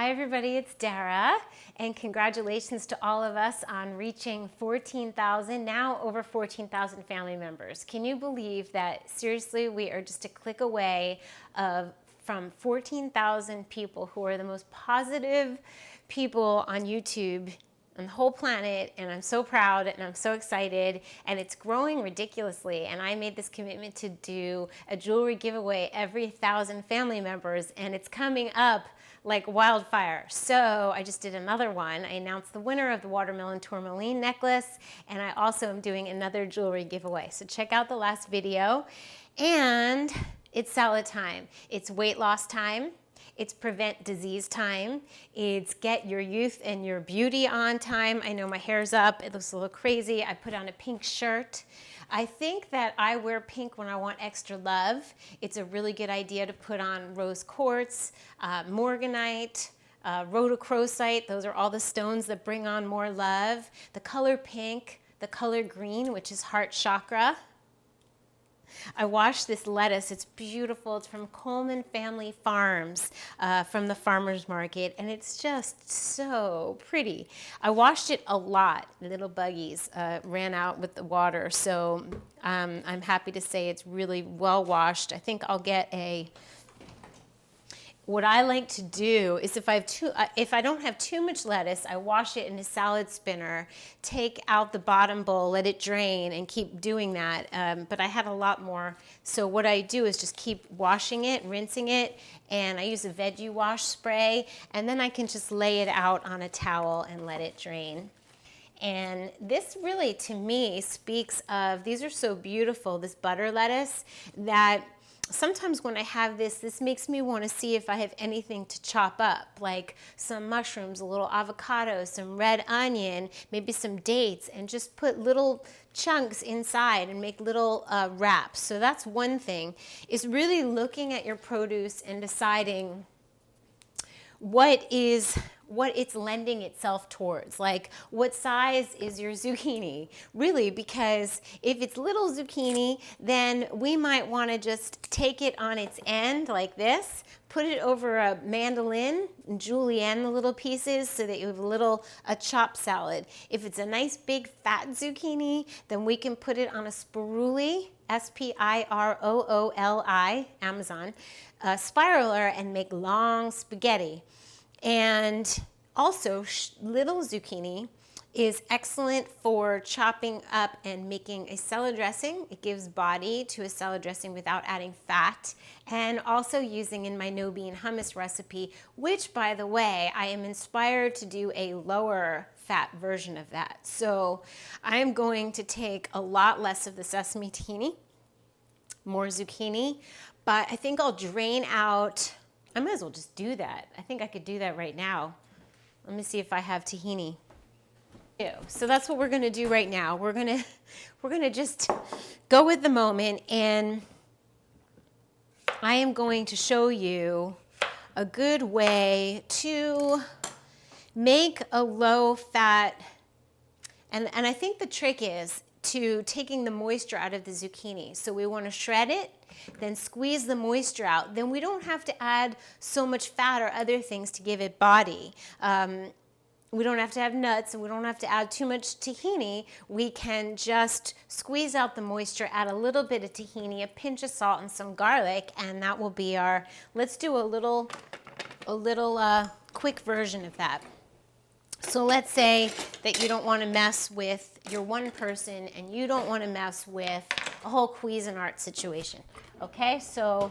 Hi everybody, it's Dara, and congratulations to all of us on reaching 14,000, now over 14,000 family members. Can you believe that, seriously, we are just a click away from 14,000 people who are the most positive people on YouTube on the whole planet, and I'm so proud and I'm so excited, and it's growing ridiculously. And I made this commitment to do a jewelry giveaway every 1,000 family members, and it's coming up like wildfire. So I just did another one. I announced the winner of the watermelon tourmaline necklace, and I also am doing another jewelry giveaway. So check out the last video. And it's salad time. It's weight loss time. It's prevent disease time. It's get your youth and your beauty on time. I know my hair's up. It looks a little crazy. I put on a pink shirt. I think that I wear pink when I want extra love. It's a really good idea to put on rose quartz, morganite, rhodochrosite. Those are all the stones that bring on more love. The color pink, the color green, which is heart chakra. I washed this lettuce. It's beautiful. It's from Coleman Family Farms, from the farmer's market, and it's just so pretty. I washed it a lot. Little buggies ran out with the water, so I'm happy to say it's really well washed. I think I'll get what I like to do is if I don't have too much lettuce, I wash it in a salad spinner, take out the bottom bowl, let it drain, and keep doing that. But I have a lot more. So what I do is just keep washing it, rinsing it, and I use a veggie wash spray, and then I can just lay it out on a towel and let it drain. And this really, to me, speaks of, these are so beautiful, this butter lettuce, that sometimes when I have this makes me want to see if I have anything to chop up, like some mushrooms, a little avocado, some red onion, maybe some dates, and just put little chunks inside and make little wraps. So that's one thing, is really looking at your produce and deciding what it's lending itself towards. Like, what size is your zucchini? Really, because if it's little zucchini, then we might want to just take it on its end like this, put it over a mandolin, and julienne the little pieces so that you have a chopped salad. If it's a nice big fat zucchini, then we can put it on a spiruli, S-P-I-R-O-O-L-I, Amazon, spiraler, and make long spaghetti. And also, little zucchini is excellent for chopping up and making a salad dressing. It gives body to a salad dressing without adding fat. And also using in my no-bean hummus recipe, which, by the way, I am inspired to do a lower fat version of that. So I'm going to take a lot less of the sesame tahini, more zucchini, but I think I'll drain out. I might as well just do that. I think I could do that right now. Let me see if I have tahini. So that's what we're going to do right now. We're going to just go with the moment, and I am going to show you a good way to make a low fat, and I think the trick is to taking the moisture out of the zucchini. So we want to shred it, then squeeze the moisture out. Then we don't have to add so much fat or other things to give it body. We don't have to have nuts, and we don't have to add too much tahini. We can just squeeze out the moisture, add a little bit of tahini, a pinch of salt, and some garlic, and that will be our, let's do a little quick version of that. So let's say that you don't want to mess with your one person, and you don't want to mess with a whole Cuisinart situation. Okay, so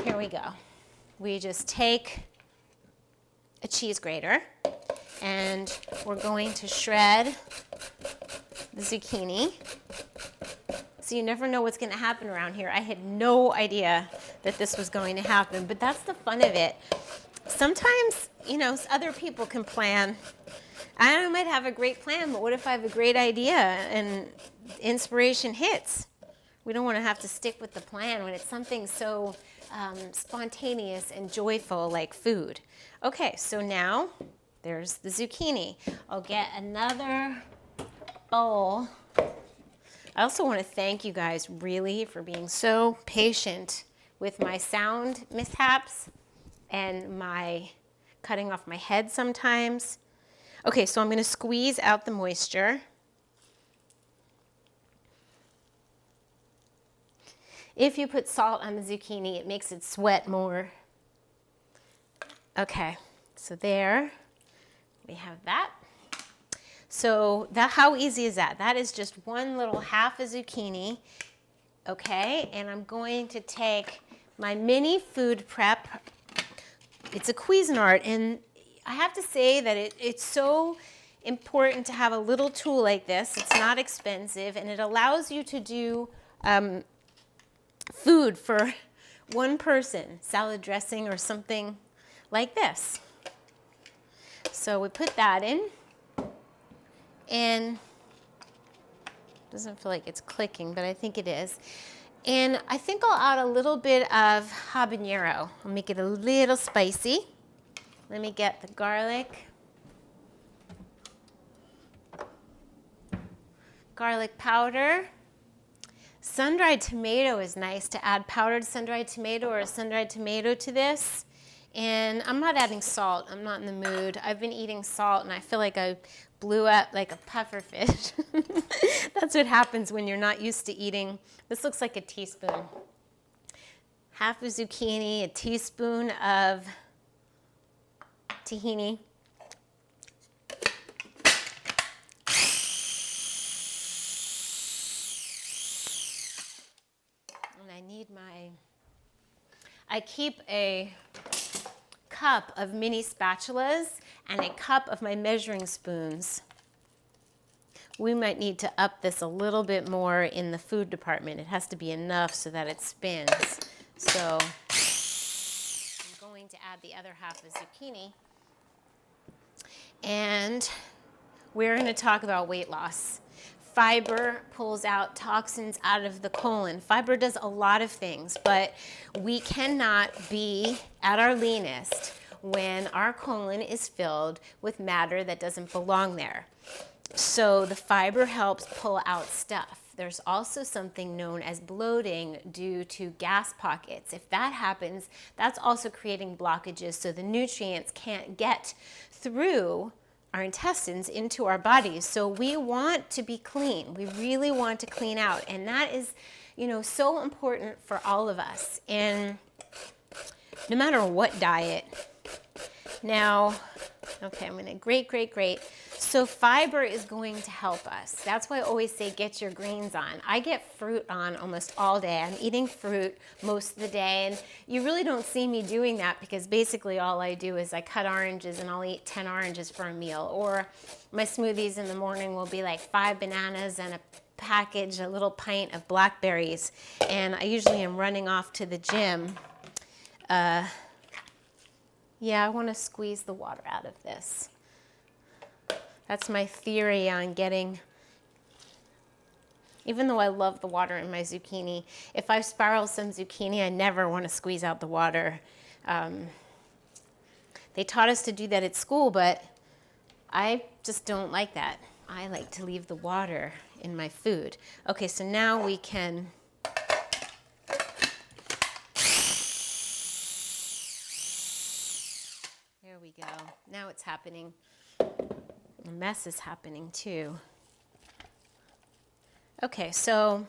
here we go. We just take a cheese grater, and we're going to shred the zucchini. So you never know what's going to happen around here. I had no idea that this was going to happen, but that's the fun of it. Sometimes, you know, other people can plan. I might have a great plan, but what if I have a great idea and inspiration hits? We don't want to have to stick with the plan when it's something so spontaneous and joyful like food. Okay, so now there's the zucchini. I'll get another bowl. I also want to thank you guys really for being so patient with my sound mishaps and my cutting off my head sometimes. Okay, so I'm going to squeeze out the moisture. If you put salt on the zucchini, it makes it sweat more. Okay, so there we have that. So how easy is that? That is just one little half a zucchini. Okay, and I'm going to take my mini food prep. It's a Cuisinart, and I have to say that it's so important to have a little tool like this. It's not expensive, and it allows you to do food for one person, salad dressing or something like this. So we put that in, and it doesn't feel like it's clicking, but I think it is. And I think I'll add a little bit of habanero. I'll make it a little spicy. Let me get the garlic. Garlic powder. Sun-dried tomato is nice to add powdered sun-dried tomato or a sun-dried tomato to this. And I'm not adding salt. I'm not in the mood. I've been eating salt and I feel like I blew up like a puffer fish. That's what happens when you're not used to eating. This looks like a teaspoon. Half a zucchini, a teaspoon of tahini. I keep a cup of mini spatulas and a cup of my measuring spoons. We might need to up this a little bit more in the food department. It has to be enough so that it spins. So I'm going to add the other half of zucchini. And we're going to talk about weight loss. Fiber pulls out toxins out of the colon. Fiber does a lot of things, but we cannot be at our leanest when our colon is filled with matter that doesn't belong there. So the fiber helps pull out stuff. There's also something known as bloating due to gas pockets. If that happens, that's also creating blockages so the nutrients can't get through our intestines into our bodies. So we want to be clean. We really want to clean out. And that is, so important for all of us. And no matter what diet. Now, okay, I'm gonna grate. So fiber is going to help us. That's why I always say get your greens on. I get fruit on almost all day. I'm eating fruit most of the day, and you really don't see me doing that because basically all I do is I cut oranges and I'll eat 10 oranges for a meal. Or my smoothies in the morning will be like 5 bananas and a little pint of blackberries. And I usually am running off to the gym. Yeah, I want to squeeze the water out of this. That's my theory on getting, even though I love the water in my zucchini, if I spiral some zucchini, I never want to squeeze out the water. They taught us to do that at school, but I just don't like that. I like to leave the water in my food. Okay, so now we can there we go. Now it's happening. A mess is happening too. Okay, so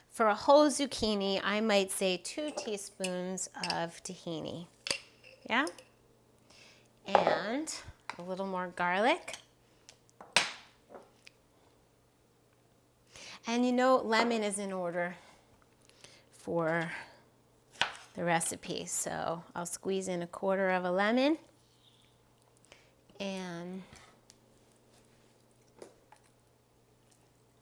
for a whole zucchini, I might say 2 teaspoons of tahini. Yeah? And a little more garlic. And lemon is in order for the recipe. So I'll squeeze in 1/4 of a lemon. And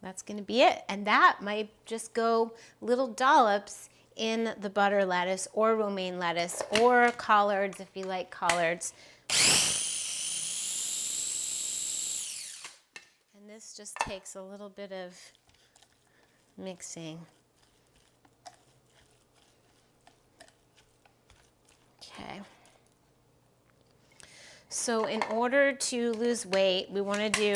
that's going to be it. And that might just go little dollops in the butter lettuce or romaine lettuce or collards if you like collards. And this just takes a little bit of mixing. Okay. So in order to lose weight, we want to do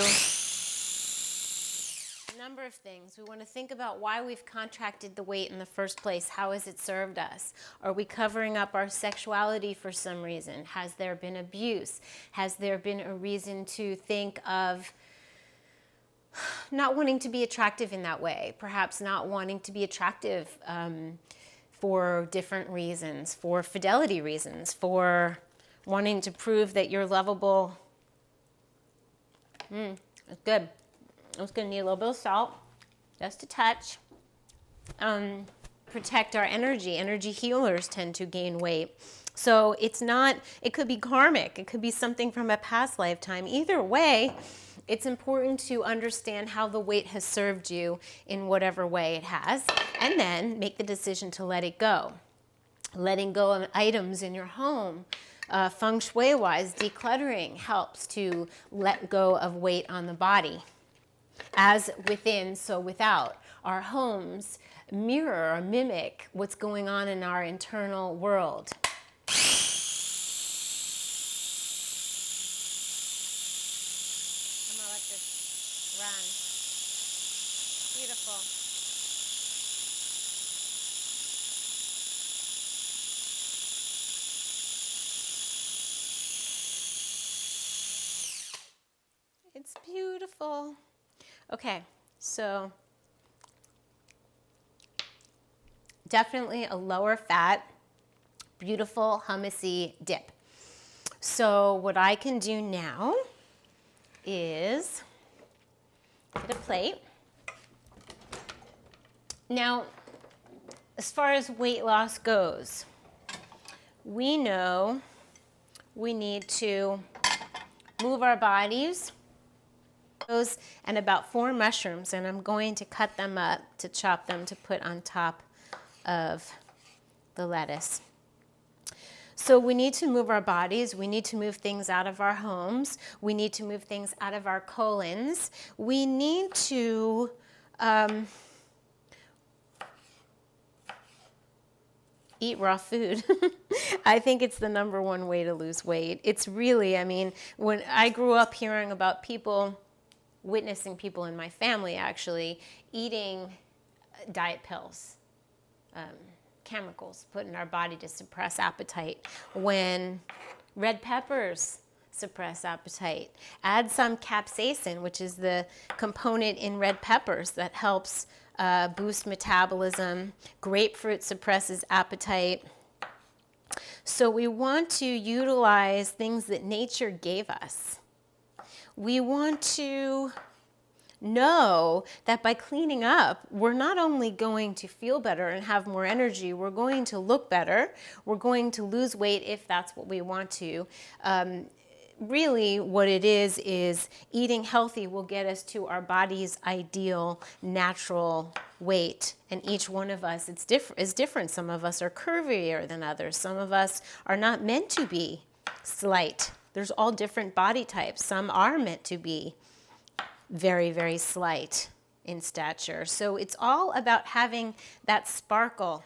number of things. We want to think about why we've contracted the weight in the first place. How has it served us? Are we covering up our sexuality for some reason? Has there been abuse? Has there been a reason to think of not wanting to be attractive in that way? Perhaps not wanting to be attractive for different reasons, for fidelity reasons, for wanting to prove that you're lovable. It's good. It's going to need a little bit of salt, just a touch. Protect our energy. Energy healers tend to gain weight. So it's not, it could be karmic. It could be something from a past lifetime. Either way, it's important to understand how the weight has served you in whatever way it has, and then make the decision to let it go. Letting go of items in your home, feng shui-wise, decluttering helps to let go of weight on the body. As within, so without. Our homes mirror or mimic what's going on in our internal world. I'm gonna let this run. Beautiful. It's beautiful. Okay, so definitely a lower fat, beautiful hummusy dip. So what I can do now is get a plate. Now, as far as weight loss goes, we know we need to move our bodies, and about 4 mushrooms, and I'm going to cut them up to chop them to put on top of the lettuce. So we need to move our bodies. We need to move things out of our homes. We need to move things out of our colons. We need to eat raw food. I think it's the #1 way to lose weight. It's really, I mean, when I grew up hearing about people, witnessing people in my family actually eating diet pills, chemicals put in our body to suppress appetite, when red peppers suppress appetite. Add some capsaicin, which is the component in red peppers that helps boost metabolism. Grapefruit suppresses appetite. So we want to utilize things that nature gave us. We want to know that by cleaning up, we're not only going to feel better and have more energy, we're going to look better, we're going to lose weight if that's what we want to. Really what it is eating healthy will get us to our body's ideal natural weight. And each one of us is different. Some of us are curvier than others. Some of us are not meant to be slight. There's all different body types. Some are meant to be very, very slight in stature. So it's all about having that sparkle.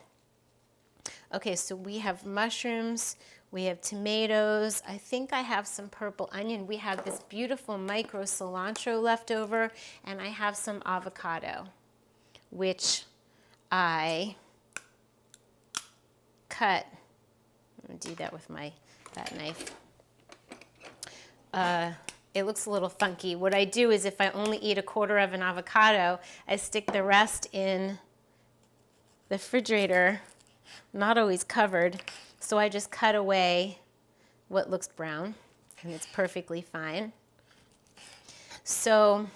Okay, so we have mushrooms, we have tomatoes. I think I have some purple onion. We have this beautiful micro cilantro left over, and I have some avocado, which I cut. I'm gonna do that with that knife. It looks a little funky. What I do is if I only eat 1/4 of an avocado, I stick the rest in the refrigerator, not always covered, so I just cut away what looks brown, and it's perfectly fine. So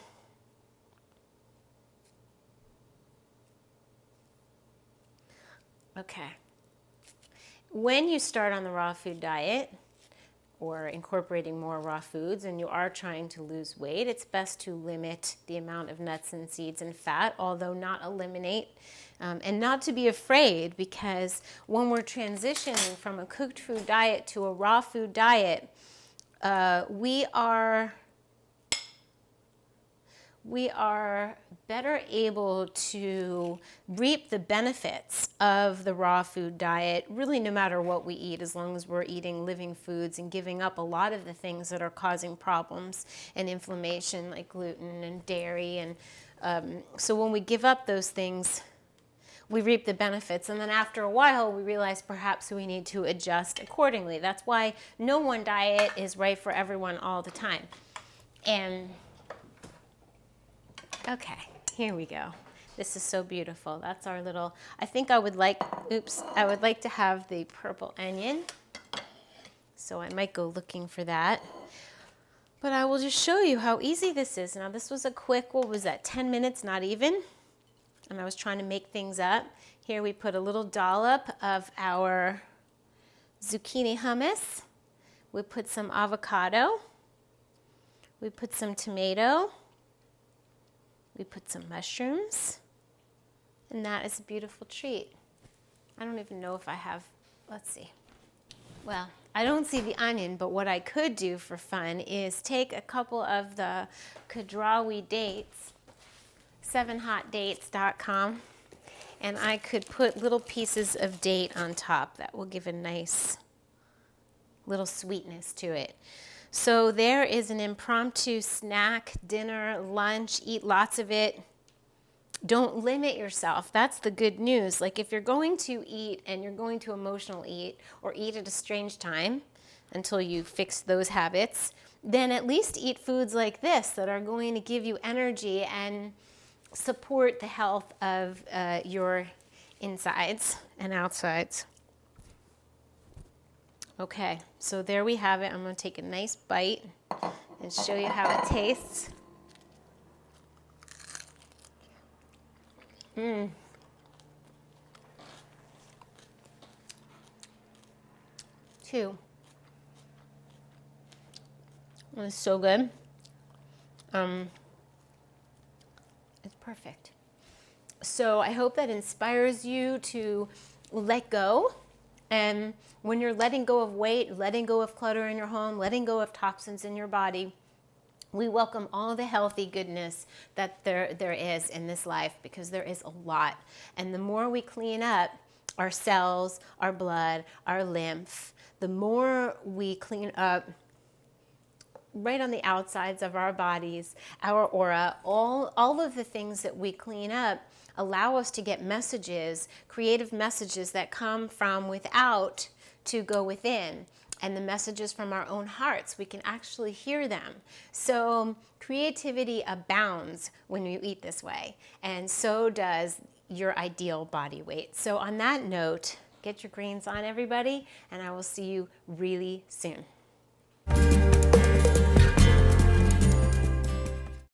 okay, when you start on the raw food diet, or incorporating more raw foods, and you are trying to lose weight, it's best to limit the amount of nuts and seeds and fat, although not eliminate, and not to be afraid, because when we're transitioning from a cooked food diet to a raw food diet, we are better able to reap the benefits of the raw food diet, really no matter what we eat, as long as we're eating living foods and giving up a lot of the things that are causing problems and inflammation, like gluten and dairy and So when we give up those things, we reap the benefits. And then after a while, we realize perhaps we need to adjust accordingly. That's why no one diet is right for everyone all the time. And okay, here we go. This is so beautiful. That's our little, I think I would like to have the purple onion. So I might go looking for that. But I will just show you how easy this is. Now this was a quick, what was that, 10 minutes, not even. And I was trying to make things up. Here we put a little dollop of our zucchini hummus. We put some avocado. We put some tomato. We put some mushrooms. And that is a beautiful treat. I don't even know if I have, let's see. Well, I don't see the onion, but what I could do for fun is take a couple of the Kadrawi dates, 7hotdates.com, and I could put little pieces of date on top. That will give a nice little sweetness to it. So there is an impromptu snack, dinner, lunch, eat lots of it. Don't limit yourself. That's the good news. Like if you're going to eat and you're going to emotional eat or eat at a strange time until you fix those habits, then at least eat foods like this that are going to give you energy and support the health of your insides and outsides. Okay, so there we have it. I'm going to take a nice bite and show you how it tastes. Two. It's so good. It's perfect. So I hope that inspires you to let go. And when you're letting go of weight, letting go of clutter in your home, letting go of toxins in your body, we welcome all the healthy goodness that there is in this life, because there is a lot. And the more we clean up our cells, our blood, our lymph, the more we clean up right on the outsides of our bodies, our aura, all of the things that we clean up allow us to get messages, creative messages that come from without to go within. And the messages from our own hearts, we can actually hear them. So creativity abounds when you eat this way, and so does your ideal body weight. So on that note, get your greens on, everybody, and I will see you really soon.